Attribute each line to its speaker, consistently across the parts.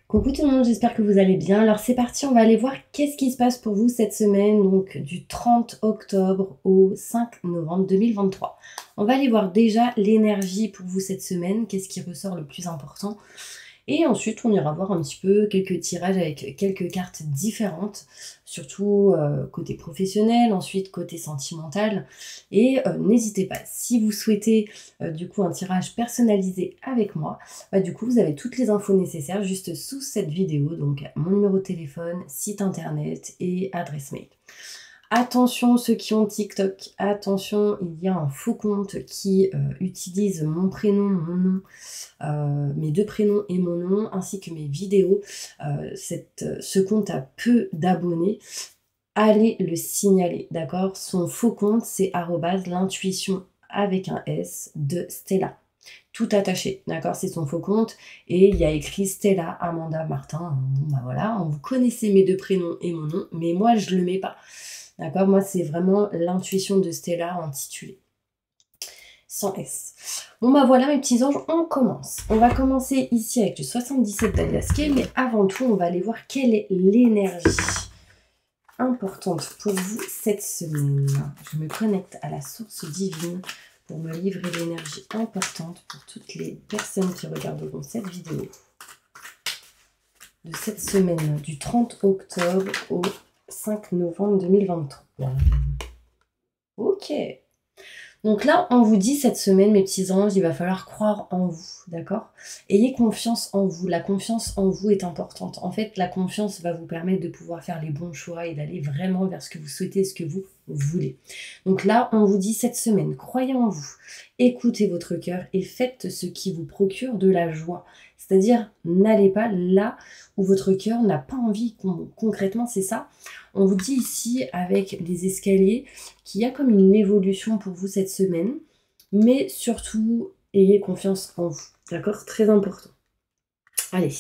Speaker 1: Coucou tout le monde, j'espère que vous allez bien. Alors c'est parti, on va aller voir qu'est-ce qui se passe pour vous cette semaine, donc du 30 octobre au 5 novembre 2023. On va aller voir déjà l'énergie pour vous cette semaine, qu'est-ce qui ressort le plus important. Et ensuite, on ira voir un petit peu quelques tirages avec quelques cartes différentes, surtout côté professionnel, ensuite côté sentimental. Et n'hésitez pas, si vous souhaitez du coup un tirage personnalisé avec moi, du coup vous avez toutes les infos nécessaires juste sous cette vidéo, donc mon numéro de téléphone, site internet et adresse mail. Attention ceux qui ont TikTok, attention, il y a un faux compte qui utilise mon prénom, mon nom, mes deux prénoms et mon nom, ainsi que mes vidéos. Ce compte a peu d'abonnés. Allez le signaler, d'accord? Son faux compte, c'est @l'intuition avec un S de Stella. Tout attaché, d'accord? C'est son faux compte et il y a écrit Stella Amanda Martin. Bon, bah voilà, vous connaissez mes deux prénoms et mon nom, mais moi je le mets pas. D'accord? Moi, c'est vraiment l'intuition de Stella intitulée. Sans S. Bon, bah voilà, mes petits anges, on commence. On va commencer ici avec le 77 d'Alias Kay, mais avant tout, on va aller voir quelle est l'énergie importante pour vous cette semaine. Je me connecte à la source divine pour me livrer l'énergie importante pour toutes les personnes qui regarderont cette vidéo de cette semaine du 30 octobre au 5 novembre 2023. Ok. Donc là, on vous dit cette semaine, mes petits anges, il va falloir croire en vous, d'accord? Ayez confiance en vous. La confiance en vous est importante. En fait, la confiance va vous permettre de pouvoir faire les bons choix et d'aller vraiment vers ce que vous souhaitez, ce que vous voulez. Donc là, on vous dit cette semaine, croyez en vous, écoutez votre cœur et faites ce qui vous procure de la joie. C'est-à-dire, n'allez pas là où votre cœur n'a pas envie. Concrètement, c'est ça. On vous dit ici, avec les escaliers, qu'il y a comme une évolution pour vous cette semaine, mais surtout, ayez confiance en vous, d'accord? Très important. Allez,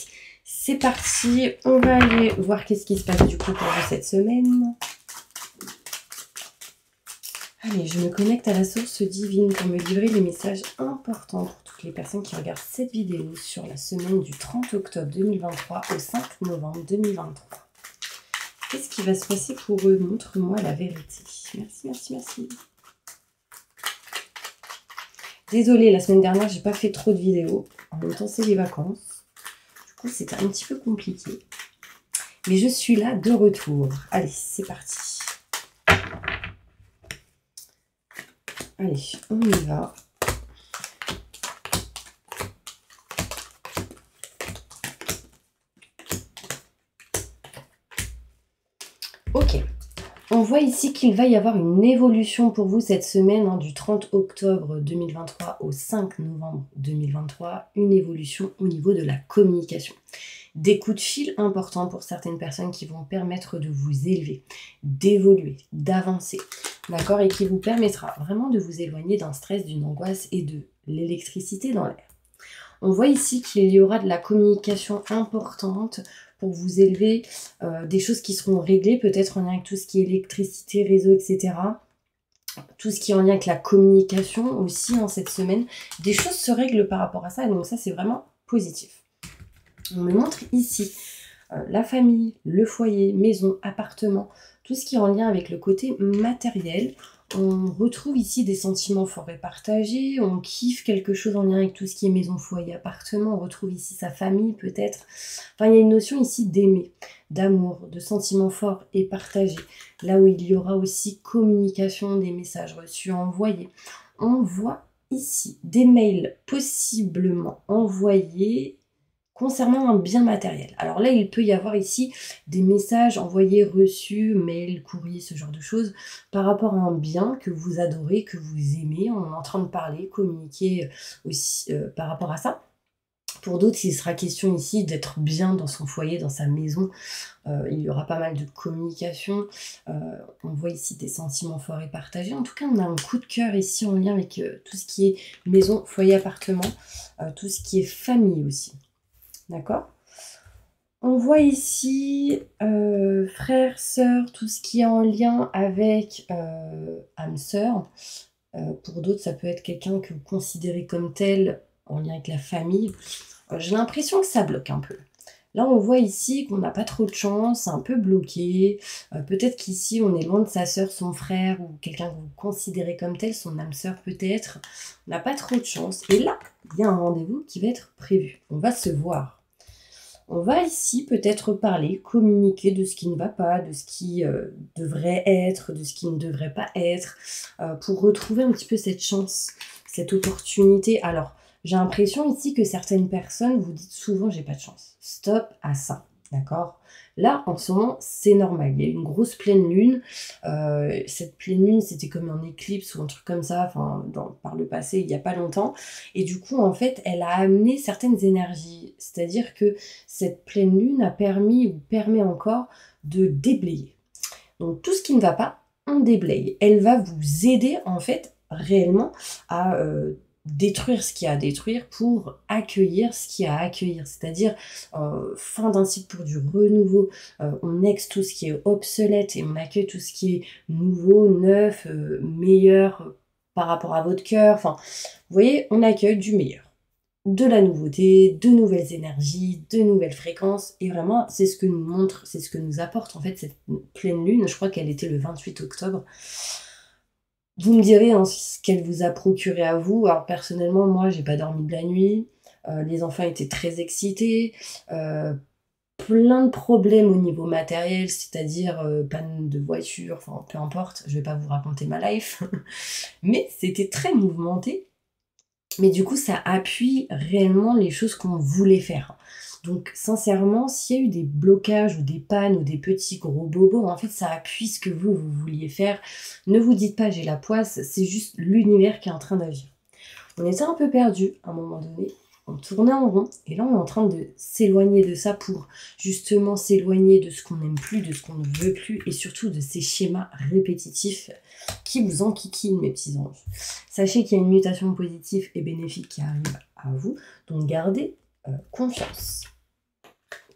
Speaker 1: c'est parti, on va aller voir qu'est-ce qui se passe du coup pour vous cette semaine. Allez, je me connecte à la source divine pour me livrer les messages importants pour toutes les personnes qui regardent cette vidéo sur la semaine du 30 octobre 2023 au 5 novembre 2023. Qu'est-ce qui va se passer pour eux? Montre-moi la vérité. Merci, merci, merci. Désolée, la semaine dernière, j'ai pas fait trop de vidéos. En même temps, c'est les vacances. Du coup, c'était un petit peu compliqué. Mais je suis là de retour. Allez, c'est parti. Allez, on y va. Ok. On voit ici qu'il va y avoir une évolution pour vous cette semaine, du 30 octobre 2023 au 5 novembre 2023, une évolution au niveau de la communication. Des coups de fil importants pour certaines personnes qui vont permettre de vous élever, d'évoluer, d'avancer, d'accord? Et qui vous permettra vraiment de vous éloigner d'un stress, d'une angoisse et de l'électricité dans l'air. On voit ici qu'il y aura de la communication importante pour vous élever, des choses qui seront réglées, peut-être en lien avec tout ce qui est électricité, réseau, etc. Tout ce qui est en lien avec la communication aussi cette semaine. Des choses se règlent par rapport à ça, donc ça c'est vraiment positif. On me montre ici la famille, le foyer, maison, appartement, tout ce qui est en lien avec le côté matériel. On retrouve ici des sentiments forts et partagés, on kiffe quelque chose en lien avec tout ce qui est maison, foyer, appartement, on retrouve ici sa famille peut-être. Enfin, il y a une notion ici d'aimer, d'amour, de sentiments forts et partagés. Là où il y aura aussi communication, des messages reçus, envoyés. On voit ici des mails possiblement envoyés concernant un bien matériel. Alors là, il peut y avoir ici des messages envoyés, reçus, mails, courriers, ce genre de choses, par rapport à un bien que vous adorez, que vous aimez. On est en train de parler, communiquer aussi par rapport à ça. Pour d'autres, il sera question ici d'être bien dans son foyer, dans sa maison. Il y aura pas mal de communication. On voit ici des sentiments forts et partagés. En tout cas, on a un coup de cœur ici en lien avec tout ce qui est maison, foyer, appartement, tout ce qui est famille aussi. D'accord? On voit ici frère, sœur, tout ce qui est en lien avec âme sœur. Pour d'autres, ça peut être quelqu'un que vous considérez comme tel en lien avec la famille. J'ai l'impression que ça bloque un peu. Là, on voit ici qu'on n'a pas trop de chance, c'est un peu bloqué. Peut-être qu'ici, on est loin de sa sœur, son frère, ou quelqu'un que vous considérez comme tel, son âme sœur peut-être. On n'a pas trop de chance. Et là, il y a un rendez-vous qui va être prévu. On va se voir. On va ici peut-être parler, communiquer de ce qui ne va pas, de ce qui devrait être, de ce qui ne devrait pas être, pour retrouver un petit peu cette chance, cette opportunité. Alors, j'ai l'impression ici que certaines personnes vous dites souvent j'ai pas de chance. Stop à ça, d'accord? Là, en ce moment, c'est normal. Il y a une grosse pleine lune. Cette pleine lune, c'était comme un éclipse ou un truc comme ça, enfin, par le passé, il n'y a pas longtemps. Et du coup, en fait, elle a amené certaines énergies. C'est-à-dire que cette pleine lune a permis ou permet encore de déblayer. Donc, tout ce qui ne va pas, on déblaye. Elle va vous aider, en fait, réellement à détruire ce qu'il y a à détruire pour accueillir ce qu'il y a à accueillir. C'est-à-dire, fin d'un cycle pour du renouveau. On exe tout ce qui est obsolète et on accueille tout ce qui est nouveau, neuf, meilleur par rapport à votre cœur. Enfin, vous voyez, on accueille du meilleur, de la nouveauté, de nouvelles énergies, de nouvelles fréquences. Et vraiment, c'est ce que nous montre, c'est ce que nous apporte en fait cette pleine lune. Je crois qu'elle était le 28 octobre. Vous me direz hein, ce qu'elle vous a procuré à vous. Alors personnellement, moi, j'ai pas dormi de la nuit. Les enfants étaient très excités. Plein de problèmes au niveau matériel, c'est-à-dire panne de voiture, enfin peu importe, je vais pas vous raconter ma life. Mais c'était très mouvementé. Mais du coup, ça appuie réellement les choses qu'on voulait faire. Donc, sincèrement, s'il y a eu des blocages ou des pannes ou des petits gros bobos, en fait, ça appuie ce que vous vouliez faire. Ne vous dites pas, j'ai la poisse, c'est juste l'univers qui est en train d'agir. On était un peu perdu à un moment donné, on tournait en rond, et là, on est en train de s'éloigner de ça pour justement s'éloigner de ce qu'on n'aime plus, de ce qu'on ne veut plus, et surtout de ces schémas répétitifs qui vous enquiquinent, mes petits anges. Sachez qu'il y a une mutation positive et bénéfique qui arrive à vous, donc gardez confiance.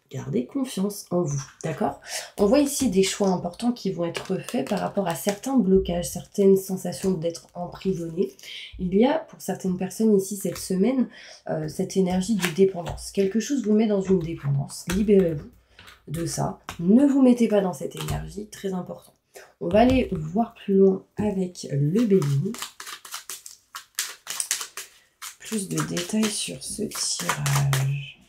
Speaker 1: Gardez confiance en vous, d'accord? On voit ici des choix importants qui vont être faits par rapport à certains blocages, certaines sensations d'être emprisonné. Il y a pour certaines personnes ici cette semaine cette énergie de dépendance. Quelque chose vous met dans une dépendance. Libérez-vous de ça. Ne vous mettez pas dans cette énergie, très important. On va aller voir plus loin avec le Bélier. Plus de détails sur ce tirage.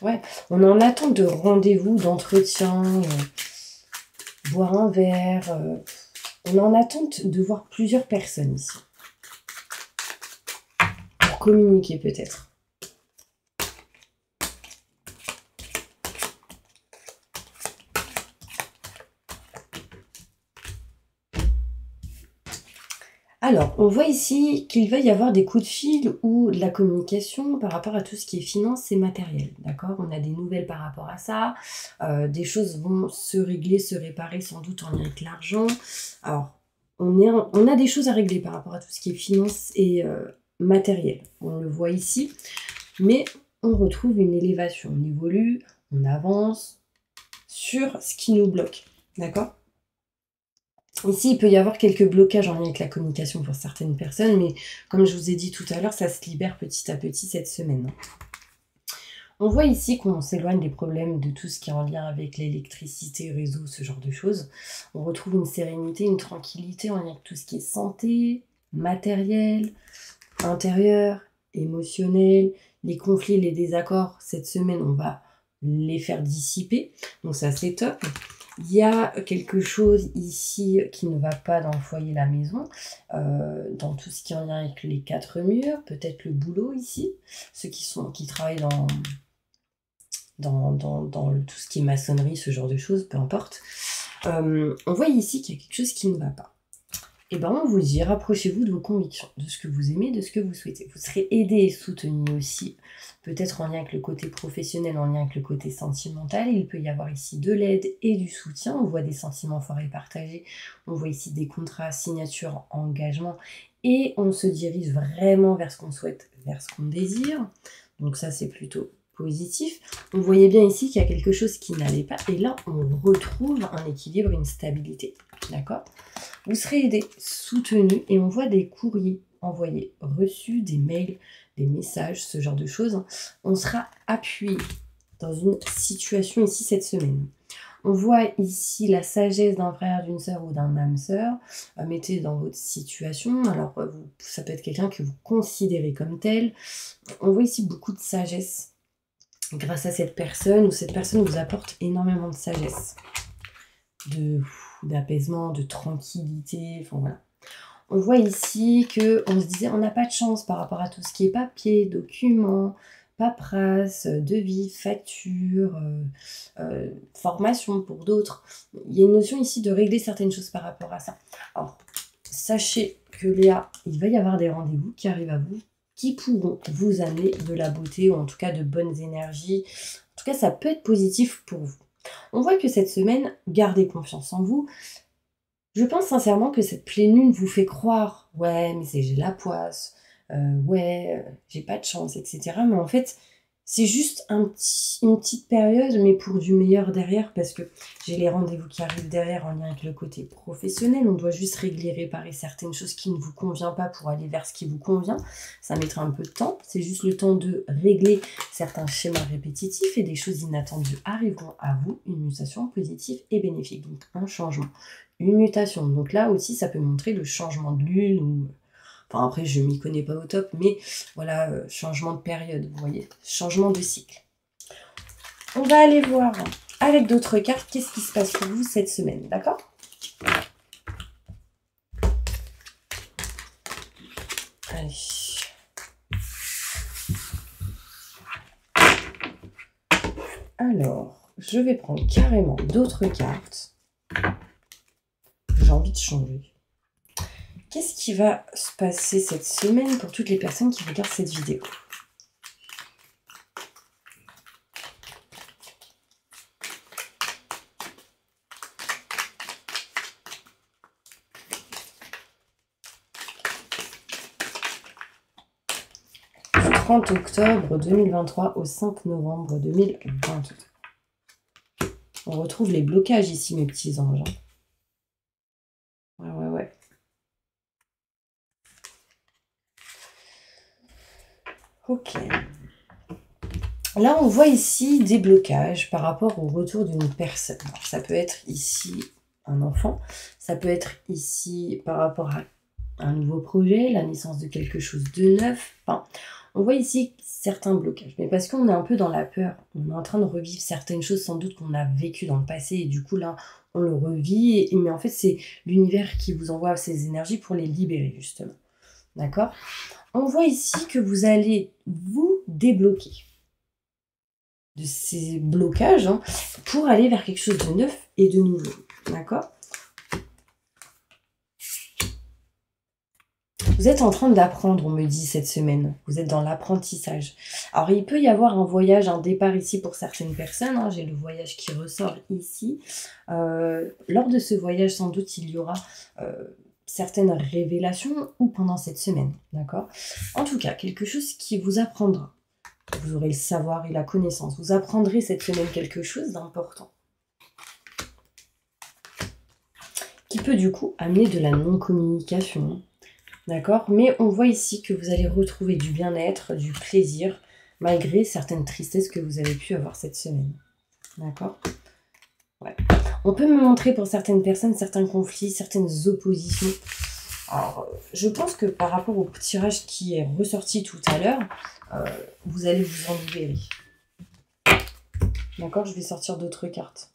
Speaker 1: Ouais, on est en attente de rendez-vous, d'entretien, boire un verre. On est en attente de voir plusieurs personnes ici. Pour communiquer peut-être. Alors, on voit ici qu'il va y avoir des coups de fil ou de la communication par rapport à tout ce qui est finance et matériel, d'accord? On a des nouvelles par rapport à ça, des choses vont se régler, se réparer sans doute en lien avec l'argent. Alors, on a des choses à régler par rapport à tout ce qui est finance et matériel, on le voit ici, mais on retrouve une élévation, on évolue, on avance sur ce qui nous bloque, d'accord? Ici, il peut y avoir quelques blocages en lien avec la communication pour certaines personnes, mais comme je vous ai dit tout à l'heure, ça se libère petit à petit cette semaine. On voit ici qu'on s'éloigne des problèmes de tout ce qui est en lien avec l'électricité, réseau, ce genre de choses. On retrouve une sérénité, une tranquillité en lien avec tout ce qui est santé, matériel, intérieur, émotionnel. Les conflits, les désaccords, cette semaine, on va les faire dissiper. Donc ça, c'est top. Il y a quelque chose ici qui ne va pas dans le foyer, la maison, dans tout ce qui est en lien avec les quatre murs, peut-être le boulot ici, ceux qui travaillent dans tout ce qui est maçonnerie, ce genre de choses, peu importe. On voit ici qu'il y a quelque chose qui ne va pas. Et bien on vous dit, rapprochez-vous de vos convictions, de ce que vous aimez, de ce que vous souhaitez. Vous serez aidé et soutenu aussi, peut-être en lien avec le côté professionnel, en lien avec le côté sentimental. Il peut y avoir ici de l'aide et du soutien. On voit des sentiments forts et partagés. On voit ici des contrats, signatures, engagements. Et on se dirige vraiment vers ce qu'on souhaite, vers ce qu'on désire. Donc ça, c'est plutôt positif. On voyait bien ici qu'il y a quelque chose qui n'allait pas. Et là, on retrouve un équilibre, une stabilité. D'accord ? Vous serez aidé, soutenu, et on voit des courriers envoyés, reçus, des mails, les messages, ce genre de choses. On sera appuyé dans une situation ici cette semaine. On voit ici la sagesse d'un frère, d'une sœur ou d'un âme sœur. Mettez dans votre situation. Alors, ça peut être quelqu'un que vous considérez comme tel. On voit ici beaucoup de sagesse grâce à cette personne, ou cette personne vous apporte énormément de sagesse, d'apaisement, de tranquillité, enfin voilà. On voit ici qu'on se disait, on n'a pas de chance par rapport à tout ce qui est papier, documents, paperasse, devis, facture, formation pour d'autres. Il y a une notion ici de régler certaines choses par rapport à ça. Alors, sachez que Léa, il va y avoir des rendez-vous qui arrivent à vous, qui pourront vous amener de la beauté, ou en tout cas de bonnes énergies. En tout cas, ça peut être positif pour vous. On voit que cette semaine, gardez confiance en vous. Je pense sincèrement que cette pleine lune vous fait croire, ouais, mais j'ai la poisse, ouais, j'ai pas de chance, etc. Mais en fait, c'est juste une petite période, mais pour du meilleur derrière, parce que j'ai les rendez-vous qui arrivent derrière en lien avec le côté professionnel. On doit juste régler, réparer certaines choses qui ne vous conviennent pas pour aller vers ce qui vous convient. Ça mettra un peu de temps. C'est juste le temps de régler certains schémas répétitifs, et des choses inattendues arriveront à vous. Une mutation positive et bénéfique, donc un changement. Une mutation. Donc là aussi, ça peut montrer le changement de lune ou... Enfin, après, je m'y connais pas au top, mais voilà, changement de période, vous voyez, changement de cycle. On va aller voir avec d'autres cartes qu'est-ce qui se passe pour vous cette semaine, d'accord? Allez. Alors, je vais prendre carrément d'autres cartes. J'ai envie de changer. Qu'est-ce qui va se passer cette semaine pour toutes les personnes qui regardent cette vidéo? Du 30 octobre 2023 au 5 novembre 2023. On retrouve les blocages ici, mes petits anges. Ouais. Ok. Là, on voit ici des blocages par rapport au retour d'une personne. Alors, ça peut être ici un enfant, ça peut être ici par rapport à un nouveau projet, la naissance de quelque chose de neuf. Enfin, on voit ici certains blocages, mais parce qu'on est un peu dans la peur, on est en train de revivre certaines choses sans doute qu'on a vécues dans le passé, et du coup là, on le revit, mais en fait, c'est l'univers qui vous envoie ces énergies pour les libérer, justement. D'accord? On voit ici que vous allez vous débloquer de ces blocages pour aller vers quelque chose de neuf et de nouveau. D'accord? Vous êtes en train d'apprendre, on me dit cette semaine. Vous êtes dans l'apprentissage. Alors, il peut y avoir un voyage, un départ ici pour certaines personnes. J'ai le voyage qui ressort ici. Lors de ce voyage, sans doute, il y aura certaines révélations ou pendant cette semaine. D'accord? En tout cas, quelque chose qui vous apprendra. Vous aurez le savoir et la connaissance. Vous apprendrez cette semaine quelque chose d'important, qui peut du coup amener de la non-communication. D'accord? Mais on voit ici que vous allez retrouver du bien-être, du plaisir, malgré certaines tristesses que vous avez pu avoir cette semaine. D'accord? Ouais. On peut me montrer pour certaines personnes certains conflits, certaines oppositions. Alors, je pense que par rapport au tirage qui est ressorti tout à l'heure, vous allez vous en libérer. D'accord? Je vais sortir d'autres cartes.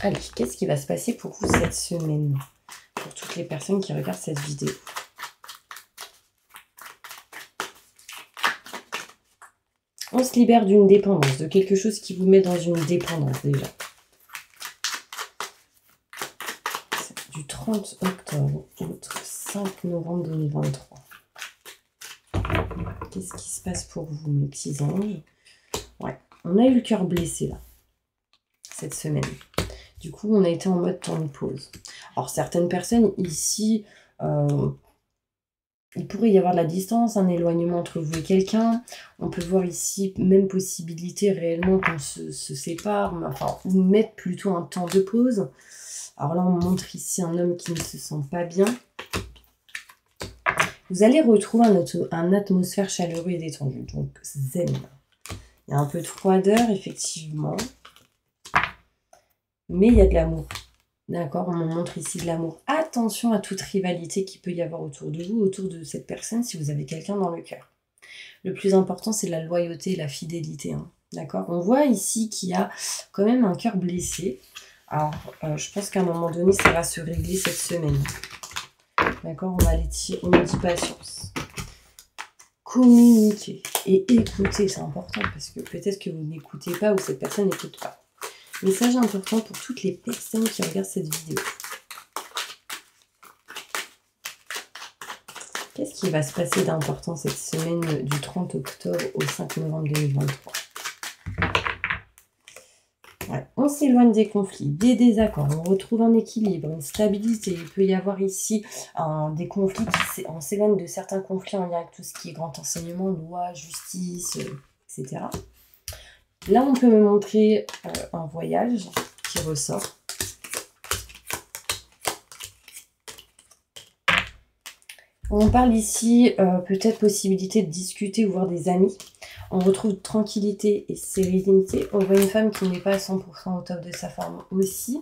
Speaker 1: Allez, qu'est-ce qui va se passer pour vous cette semaine? Pour toutes les personnes qui regardent cette vidéo. On se libère d'une dépendance, de quelque chose qui vous met dans une dépendance déjà. Du 30 octobre au 5 novembre 2023. Qu'est-ce qui se passe pour vous, mes petits anges? Ouais, on a eu le cœur blessé là, cette semaine. Du coup, on a été en mode temps de pause. Alors, certaines personnes ici, il pourrait y avoir de la distance, un éloignement entre vous et quelqu'un. On peut voir ici, même possibilité réellement qu'on se sépare, enfin, ou mettre plutôt un temps de pause. Alors là, on montre ici un homme qui ne se sent pas bien. Vous allez retrouver un atmosphère chaleureux et détendue, donc zen. Il y a un peu de froideur, effectivement. Mais il y a de l'amour. D'accord, on me montre ici de l'amour. Attention à toute rivalité qu'il peut y avoir autour de vous, autour de cette personne, si vous avez quelqu'un dans le cœur. Le plus important, c'est la loyauté et la fidélité. Hein. D'accord, on voit ici qu'il y a quand même un cœur blessé. Alors, je pense qu'à un moment donné, ça va se régler cette semaine. D'accord, on me dit patience. Communiquer et écouter, c'est important parce que peut-être que vous n'écoutez pas ou cette personne n'écoute pas. Message important pour toutes les personnes qui regardent cette vidéo. Qu'est-ce qui va se passer d'important cette semaine du 30 octobre au 5 novembre 2023? Ouais, on s'éloigne des conflits, des désaccords, on retrouve un équilibre, une stabilité. Il peut y avoir ici des conflits, on s'éloigne de certains conflits en lien avec tout ce qui est grand enseignement, loi, justice, etc. Là, on peut me montrer un voyage qui ressort. On parle ici peut-être possibilité de discuter ou voir des amis. On retrouve tranquillité et sérénité. On voit une femme qui n'est pas à 100% au top de sa forme aussi.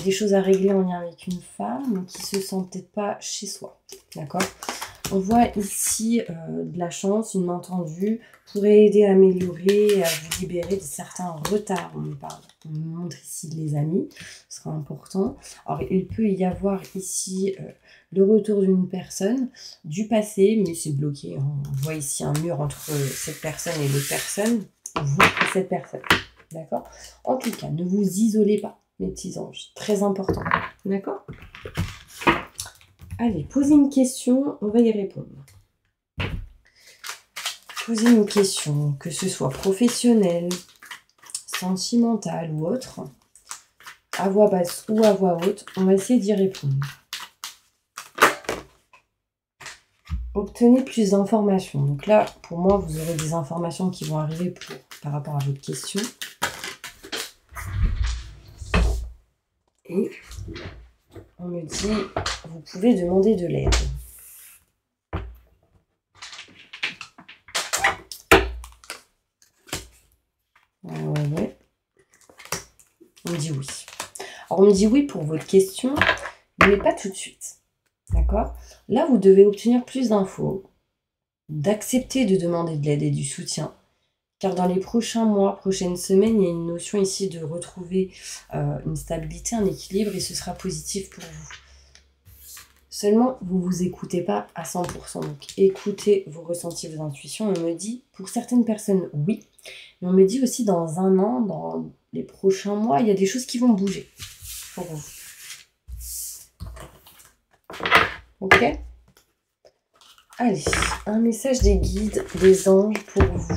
Speaker 1: Des choses à régler en lien avec une femme, mais qui se sent peut-être pas chez soi. D'accord ? On voit ici de la chance, une main tendue, pourrait aider à améliorer, à vous libérer de certains retards. On me montre ici les amis, ce sera important. Alors, il peut y avoir ici le retour d'une personne du passé, mais c'est bloqué. Hein. On voit ici un mur entre cette personne et l'autre personne, vous et cette personne. D'accord ? En tout cas, ne vous isolez pas, mes petits anges. Très important. D'accord ? Allez, posez une question, on va y répondre. Posez une question, que ce soit professionnelle, sentimentale ou autre, à voix basse ou à voix haute, on va essayer d'y répondre. Obtenez plus d'informations. Donc là, pour moi, vous aurez des informations qui vont arriver par rapport à votre question. Et on me dit, vous pouvez demander de l'aide. Ouais. On me dit oui. Alors, on me dit oui pour votre question, mais pas tout de suite. D'accord ? Là, vous devez obtenir plus d'infos, d'accepter de demander de l'aide et du soutien, car dans les prochains mois, prochaines semaines, il y a une notion ici de retrouver une stabilité, un équilibre, et ce sera positif pour vous. Seulement, vous ne vous écoutez pas à 100%. Donc, écoutez vos ressentis, vos intuitions. On me dit, pour certaines personnes, oui. Mais on me dit aussi, dans un an, dans les prochains mois, il y a des choses qui vont bouger pour vous. Ok ? Allez, un message des guides, des anges pour vous.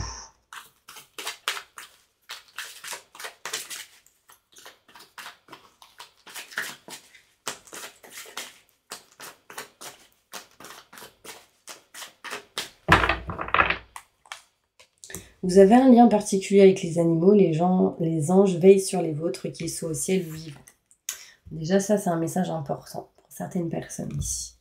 Speaker 1: Vous avez un lien particulier avec les animaux, les anges veillent sur les vôtres, qu'ils soient au ciel ou vivants. Déjà, ça, c'est un message important pour certaines personnes ici.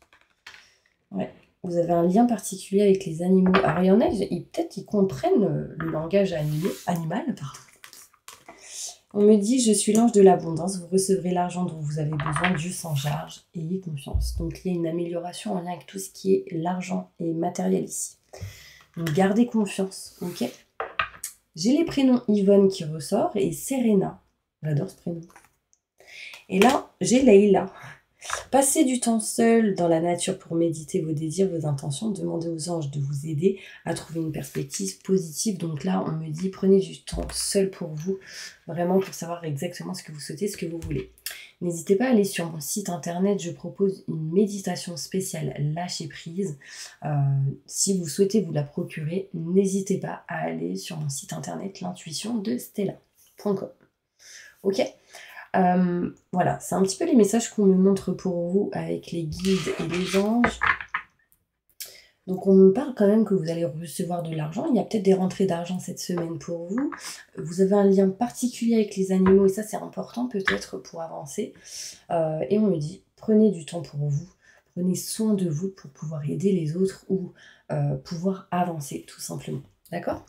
Speaker 1: Ouais. Vous avez un lien particulier avec les animaux. Alors, il y en a, peut-être qu'ils comprennent le langage animal. On me dit, je suis l'ange de l'abondance, vous recevrez l'argent dont vous avez besoin, Dieu s'en charge, ayez confiance. Donc, il y a une amélioration en lien avec tout ce qui est l'argent et matériel ici. Donc, gardez confiance, ok ? J'ai les prénoms Yvonne qui ressort et Serena. J'adore ce prénom. Et là, j'ai Leïla. Passez du temps seul dans la nature pour méditer vos désirs, vos intentions. Demandez aux anges de vous aider à trouver une perspective positive. Donc là, on me dit, prenez du temps seul pour vous, vraiment pour savoir exactement ce que vous souhaitez, ce que vous voulez. N'hésitez pas à aller sur mon site internet, je propose une méditation spéciale lâcher prise. Si vous souhaitez vous la procurer, n'hésitez pas à aller sur mon site internet l'intuition de Stella.com. Ok ? Voilà, c'est un petit peu les messages qu'on me montre pour vous avec les guides et les anges. Donc on me parle quand même que vous allez recevoir de l'argent. Il y a peut-être des rentrées d'argent cette semaine pour vous. Vous avez un lien particulier avec les animaux et ça c'est important peut-être pour avancer. Et on me dit, prenez du temps pour vous. Prenez soin de vous pour pouvoir aider les autres ou pouvoir avancer tout simplement. D'accord ?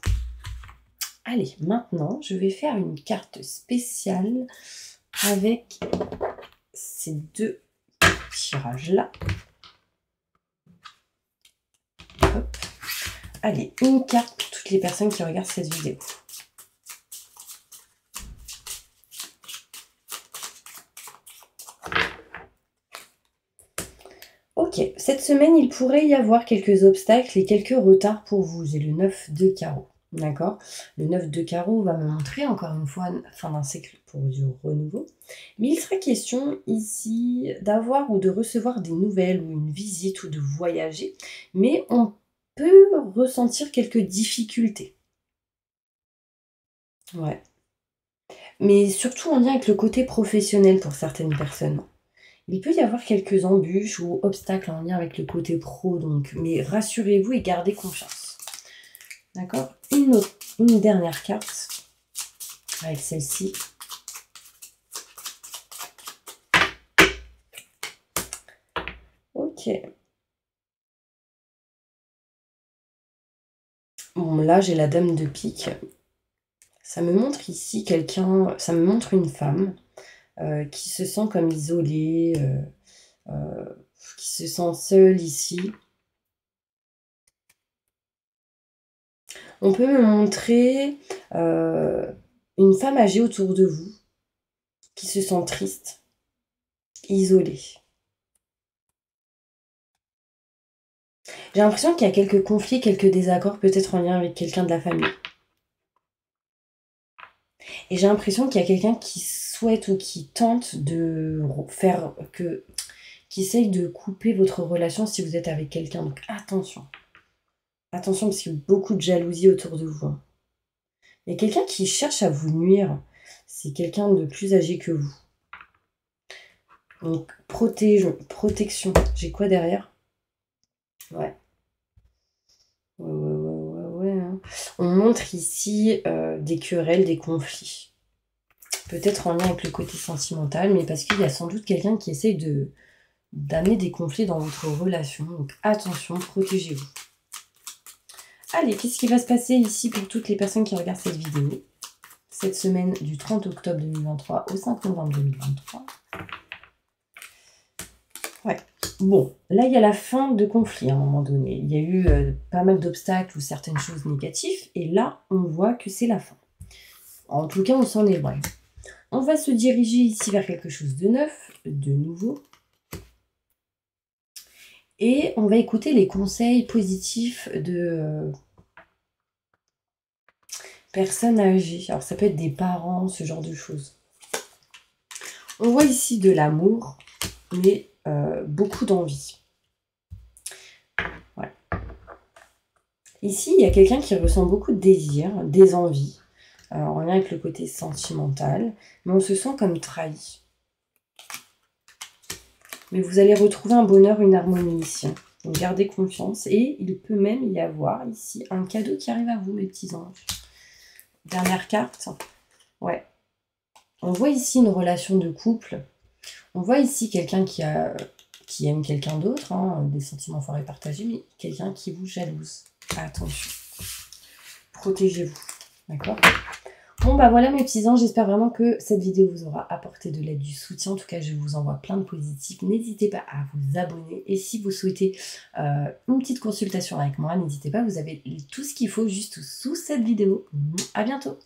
Speaker 1: Allez, maintenant je vais faire une carte spéciale avec ces deux tirages-là. Hop. Allez, une carte pour toutes les personnes qui regardent cette vidéo. Ok, cette semaine, il pourrait y avoir quelques obstacles et quelques retards pour vous. J'ai le 9 de carreau, d'accord? Le 9 de carreau va me montrer, encore une fois, fin d'un cycle pour du renouveau. Mais il sera question ici d'avoir ou de recevoir des nouvelles ou une visite ou de voyager. Mais on peut ressentir quelques difficultés. Ouais. Mais surtout en lien avec le côté professionnel pour certaines personnes. Il peut y avoir quelques embûches ou obstacles en lien avec le côté pro, donc, mais rassurez-vous et gardez confiance. D'accord ? Une dernière carte avec celle-ci. Ok. Bon, là, j'ai la dame de pique. Ça me montre ici quelqu'un, ça me montre une femme qui se sent comme isolée, qui se sent seule ici. On peut me montrer une femme âgée autour de vous qui se sent triste, isolée. J'ai l'impression qu'il y a quelques conflits, quelques désaccords, peut-être en lien avec quelqu'un de la famille. Et j'ai l'impression qu'il y a quelqu'un qui souhaite ou qui tente de faire que... qui essaye de couper votre relation si vous êtes avec quelqu'un. Donc attention. Attention parce qu'il y a beaucoup de jalousie autour de vous. Il y a quelqu'un qui cherche à vous nuire. C'est quelqu'un de plus âgé que vous. Donc protection. J'ai quoi derrière ? Ouais. Ouais. Hein. On montre ici des querelles, des conflits. Peut-être en lien avec le côté sentimental, mais parce qu'il y a sans doute quelqu'un qui essaye d'amener des conflits dans votre relation. Donc attention, protégez-vous. Allez, qu'est-ce qui va se passer ici pour toutes les personnes qui regardent cette vidéo ? Cette semaine du 30 octobre 2023 au 5 novembre 2023. Ouais. Bon, là, il y a la fin de conflit à un moment donné. Il y a eu pas mal d'obstacles ou certaines choses négatives. Et là, on voit que c'est la fin. En tout cas, on s'en éloigne. On va se diriger ici vers quelque chose de neuf, de nouveau. Et on va écouter les conseils positifs de personnes âgées. Alors, ça peut être des parents, ce genre de choses. On voit ici de l'amour, mais beaucoup d'envie. Voilà. Ici, il y a quelqu'un qui ressent beaucoup de désir, des envies, en lien avec le côté sentimental, mais on se sent comme trahi. Mais vous allez retrouver un bonheur, une harmonie ici. Donc gardez confiance et il peut même y avoir ici un cadeau qui arrive à vous, mes petits anges. Dernière carte. Ouais. On voit ici une relation de couple. On voit ici quelqu'un qui aime quelqu'un d'autre, hein, des sentiments forts et partagés, mais quelqu'un qui vous jalouse. Attention. Protégez-vous. D'accord ? Bon bah voilà mes petits anges, j'espère vraiment que cette vidéo vous aura apporté de l'aide, du soutien. En tout cas, je vous envoie plein de positifs. N'hésitez pas à vous abonner. Et si vous souhaitez une petite consultation avec moi, n'hésitez pas, vous avez tout ce qu'il faut juste sous cette vidéo. À bientôt.